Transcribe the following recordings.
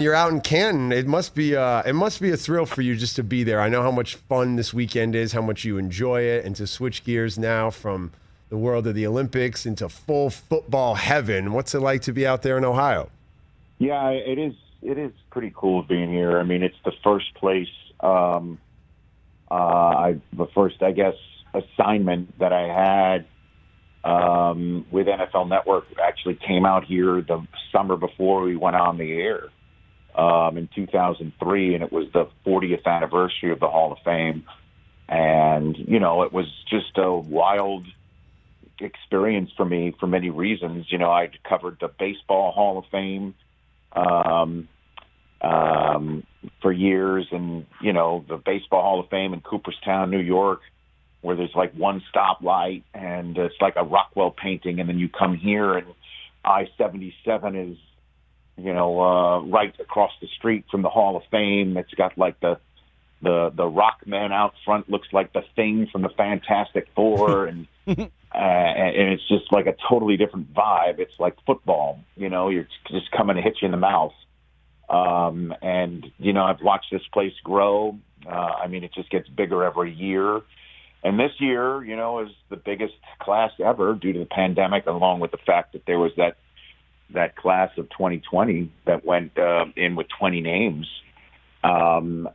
You're out in Canton. It must be a thrill for you just to be there. I know how much fun this weekend is, how much you enjoy it, and to switch gears now from the world of the Olympics into full football heaven. What's it like to be out there in Ohio? Yeah, it is. It is pretty cool being here. I mean, it's the first place, the first, I guess, assignment that I had with NFL Network actually came out here the summer before we went on the air in 2003, and it was the 40th anniversary of the Hall of Fame. And, it was just a wild experience for me for many reasons. I'd covered the Baseball Hall of Fame for years, and the Baseball Hall of Fame in Cooperstown, New York, where there's like one stoplight and it's like a Rockwell painting, and then you come here and I-77 is right across the street from the Hall of Fame. It's got like the rock man out front looks like the Thing from the Fantastic Four, and it's just like a totally different vibe. It's like football, you're just coming to hit you in the mouth. I've watched this place grow. It just gets bigger every year. And this year, is the biggest class ever due to the pandemic, along with the fact that there was that class of 2020 that went in with 20 names. So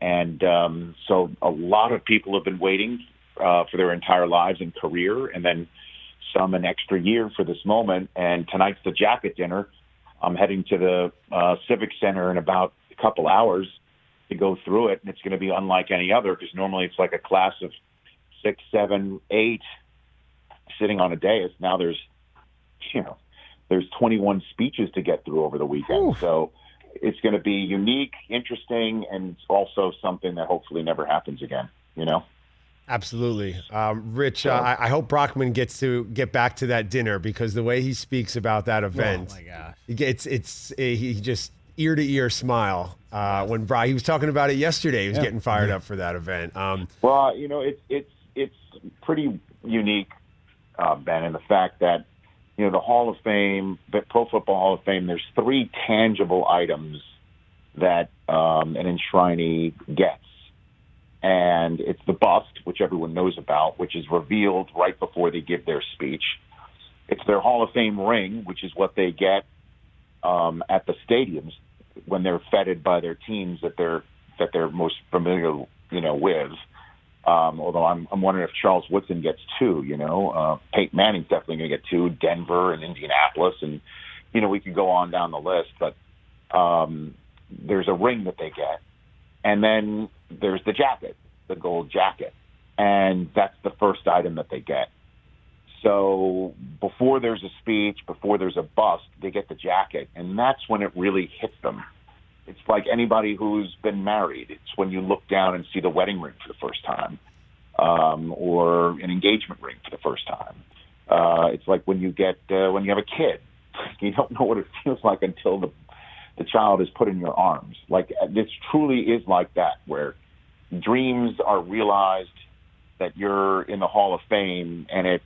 a lot of people have been waiting for their entire lives and career, and then some an extra year for this moment. And tonight's the jacket dinner. I'm heading to the Civic Center in about a couple hours to go through it, and it's going to be unlike any other, because normally it's like a class of 6, 7, 8 sitting on a dais. Now there's 21 speeches to get through over the weekend. Ooh. So it's going to be unique, interesting, and also something that hopefully never happens again, Absolutely. Rich, I hope Brockman gets to get back to that dinner, because the way he speaks about that event, oh my gosh, he just ear to ear smile. When he was talking about it yesterday, he was getting fired up for that event. It's pretty unique, Ben, in the fact that the Hall of Fame, the Pro Football Hall of Fame, there's 3 tangible items that an enshrinee gets. And it's the bust, which everyone knows about, which is revealed right before they give their speech. It's their Hall of Fame ring, which is what they get at the stadiums when they're feted by their teams that they're most familiar, with. Although I'm wondering if Charles Woodson gets 2. Peyton Manning's definitely going to get 2. Denver and Indianapolis, and we could go on down the list. But there's a ring that they get. And then there's the jacket, the gold jacket. And that's the first item that they get. So before there's a speech, before there's a bust, they get the jacket. And that's when it really hits them. It's like anybody who's been married. It's when you look down and see the wedding ring for the first time, or an engagement ring for the first time. It's like when you have a kid. You don't know what it feels like until the child is put in your arms. Like, this truly is like that, where dreams are realized, that you're in the Hall of Fame, and it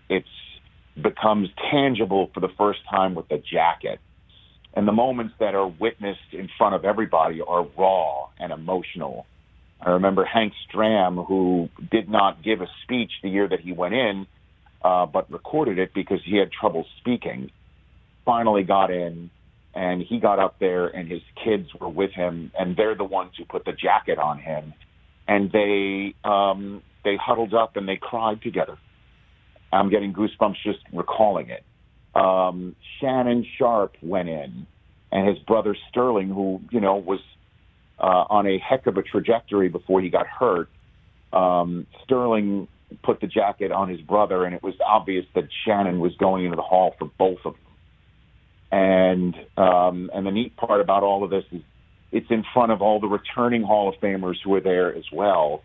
becomes tangible for the first time with the jacket. And the moments that are witnessed in front of everybody are raw and emotional. I remember Hank Stram, who did not give a speech the year that he went in, but recorded it because he had trouble speaking, finally got in. And he got up there, and his kids were with him, and they're the ones who put the jacket on him. And they huddled up and they cried together. I'm getting goosebumps just recalling it. Shannon Sharp went in, and his brother Sterling, who was on a heck of a trajectory before he got hurt. Sterling put the jacket on his brother, and it was obvious that Shannon was going into the Hall for both of them. And the neat part about all of this is it's in front of all the returning Hall of Famers who are there as well,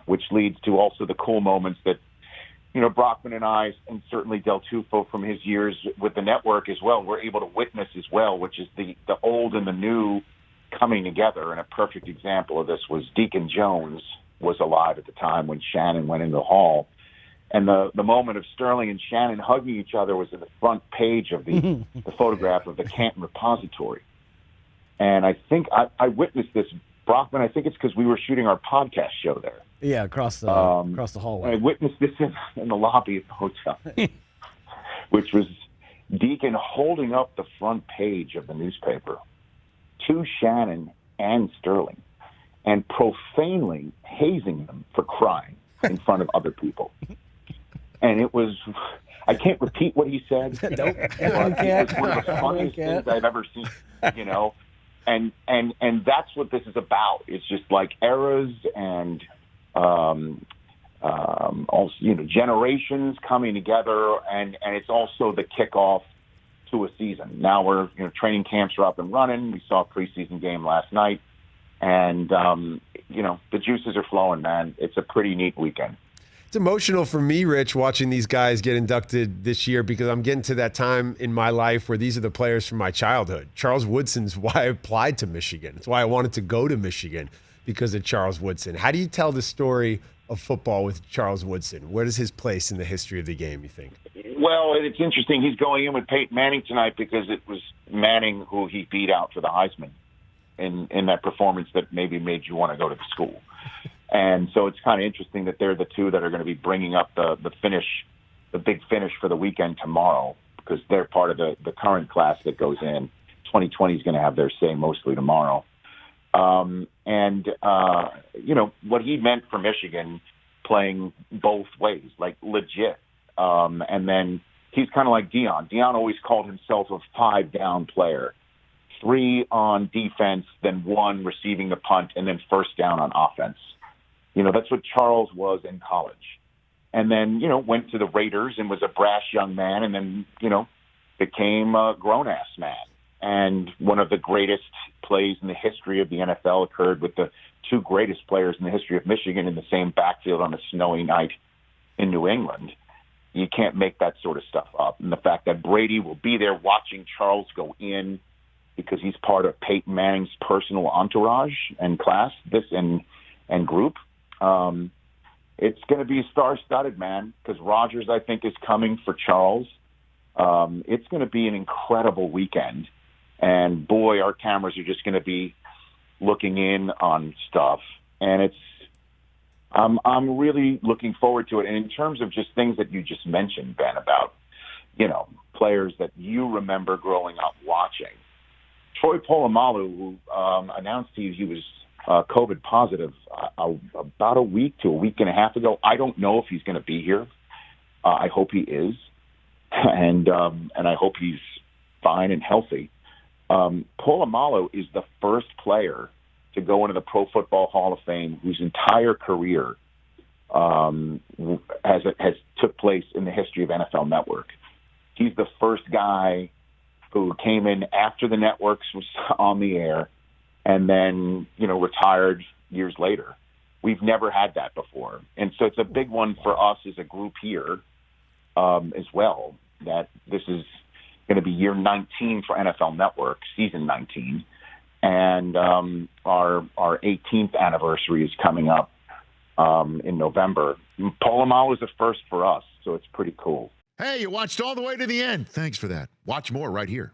which leads to also the cool moments that, Brockman and I, and certainly Del Tufo from his years with the network as well, were able to witness as well, which is the old and the new coming together. And a perfect example of this was Deacon Jones was alive at the time when Shannon went into the Hall. And the moment of Sterling and Shannon hugging each other was in the front page of the photograph of the Canton Repository. And I think I witnessed this, Brockman. I think it's because we were shooting our podcast show there. Yeah, across the hallway. I witnessed this in the lobby of the hotel, which was Deacon holding up the front page of the newspaper to Shannon and Sterling and profanely hazing them for crying in front of other people. And it was, I can't repeat what he said. Nope. It was one of the funniest things I've ever seen, and that's what this is about. It's just like eras and also, generations coming together, and it's also the kickoff to a season. Now we're, training camps are up and running. We saw a preseason game last night, and the juices are flowing, man. It's a pretty neat weekend. It's emotional for me, Rich, watching these guys get inducted this year because I'm getting to that time in my life where these are the players from my childhood. Charles Woodson's why I applied to Michigan. It's why I wanted to go to Michigan, because of Charles Woodson. How do you tell the story of football with Charles Woodson? Where does his place in the history of the game, you think? Well, it's interesting. He's going in with Peyton Manning tonight because it was Manning who he beat out for the Heisman in that performance that maybe made you want to go to the school. And so it's kind of interesting that they're the two that are going to be bringing up the big finish for the weekend tomorrow, because they're part of the current class that goes in. 2020 is going to have their say mostly tomorrow. What he meant for Michigan, playing both ways, like legit. And then he's kind of like Deion. Deion always called himself a 5-down player. 3 on defense, then 1 receiving the punt, and then first down on offense. That's what Charles was in college. And then, went to the Raiders and was a brash young man, and then, became a grown-ass man. And one of the greatest plays in the history of the NFL occurred with the 2 greatest players in the history of Michigan in the same backfield on a snowy night in New England. You can't make that sort of stuff up. And the fact that Brady will be there watching Charles go in because he's part of Peyton Manning's personal entourage and class, and group. It's going to be star-studded, man, because Rodgers, I think, is coming for Charles. It's going to be an incredible weekend. And, boy, our cameras are just going to be looking in on stuff. And I'm really looking forward to it. And in terms of just things that you just mentioned, Ben, about, players that you remember growing up watching, Troy Polamalu, who announced he was COVID positive about a week to a week and a half ago. I don't know if he's going to be here. I hope he is, and I hope he's fine and healthy. Polamalu is the first player to go into the Pro Football Hall of Fame whose entire career has took place in the history of NFL Network. He's the first guy who came in after the networks was on the air and then, retired years later. We've never had that before. And so it's a big one for us as a group here as well, that this is going to be year 19 for NFL Network, season 19. And our 18th anniversary is coming up in November. Polamalu is a first for us, so it's pretty cool. Hey, you watched all the way to the end. Thanks for that. Watch more right here.